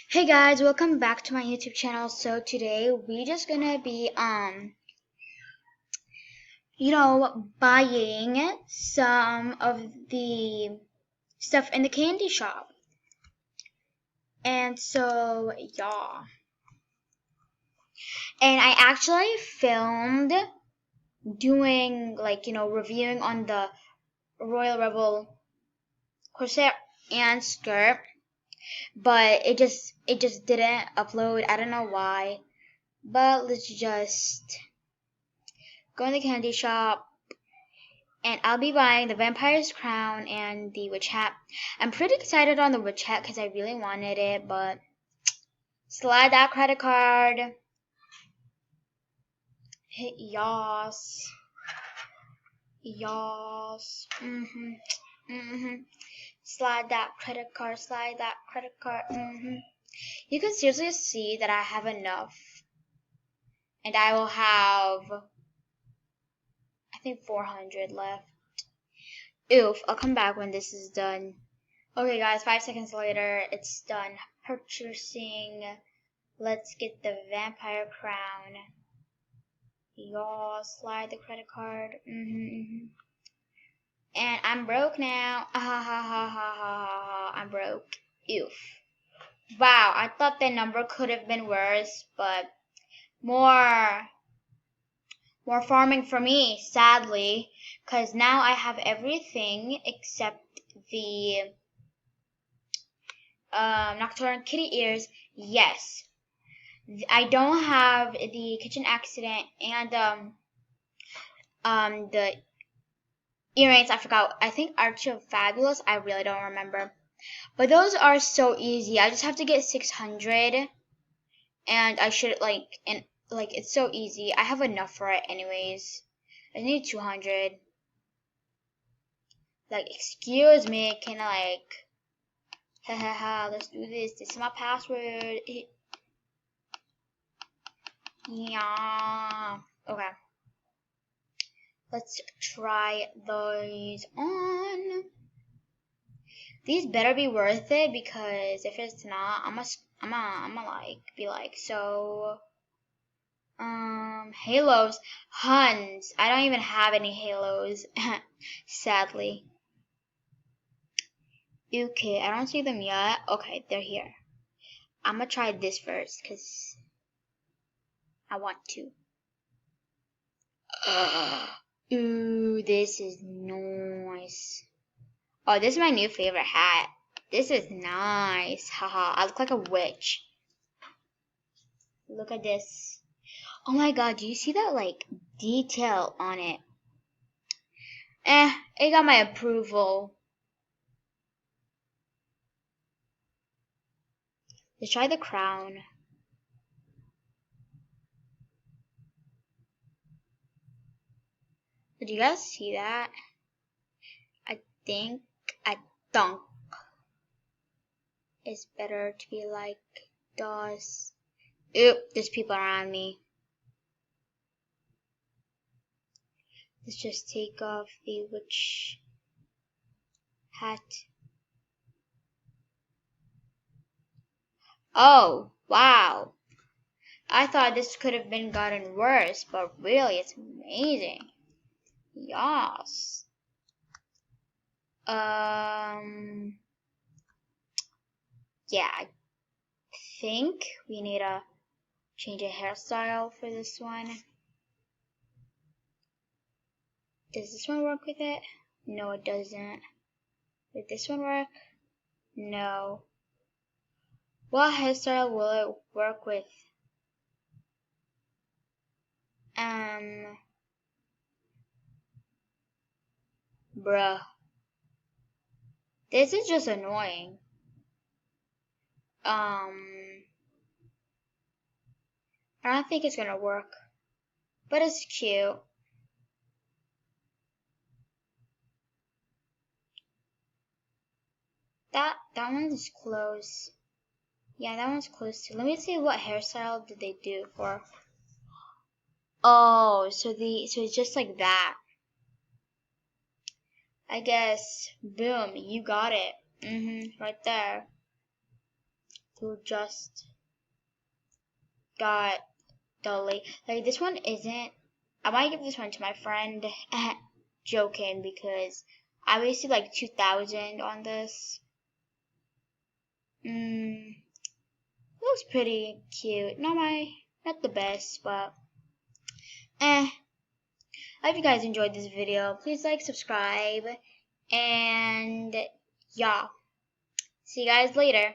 Hey guys, welcome back to my YouTube channel. So today we just gonna be buying some of the stuff in the candy shop. And so yeah. And I actually filmed doing reviewing on the Royal Rebel corset and skirt, but it just didn't upload. I don't know why. But let's just go in the candy shop, and I'll be buying the Vampire's Crown and the Witch Hat. I'm pretty excited on the Witch Hat because I really wanted it, but slide that credit card. Hit yas. Yas. Slide that credit card, You can seriously see that I have enough. And I will have, I think, 400 left. Oof, I'll come back when this is done. Okay guys, 5 seconds later, it's done purchasing. Let's get the Vampire Crown. Y'all slide the credit card. And I'm broke now. I'm broke. Oof. Wow, I thought the number could have been worse, but more farming for me, sadly, because now I have everything except the Nocturne Kitty Ears. Yes, I don't have the Kitchen Accident and the earrings. I forgot. I think Archie of Fabulous. I really don't remember. But those are so easy. I just have to get 600, and I should it's so easy. I have enough for it anyways. I need 200. Excuse me, can I let's do this. This is my password. Yeah. Okay. Let's try those on. These better be worth it, because if it's not, I'ma be like, so halos, Huns. I don't even have any halos, sadly. Okay, I don't see them yet. Okay, they're here. I'ma try this first, cause I want to. Ooh, this is nice. Oh, this is my new favorite hat. This is nice. Haha, I look like a witch. Look at this. Oh my god, do you see that, detail on it? It got my approval. Let's try the crown. Did you guys see that? I think it's better to be like DOS. Oop, there's people around me. Let's just take off the witch hat. Oh, wow. I thought this could have been gotten worse, but really, it's amazing. Yes. Yeah, I think we need to change a hairstyle for this one. Does this one work with it? No, it doesn't. Did this one work? No. What hairstyle will it work with? Bruh. This is just annoying. I don't think it's gonna work. But it's cute. That one's close. Yeah, that one's close too. Let me see what hairstyle did they do for. Oh, so it's just like that. I guess, boom, you got it. Right there. who just got the like this one isn't. I might give this one to my friend. Joking, because I wasted like 2,000 on this. Looks pretty cute. Not the best, but I hope you guys enjoyed this video. Please like, subscribe, and yeah. See you guys later.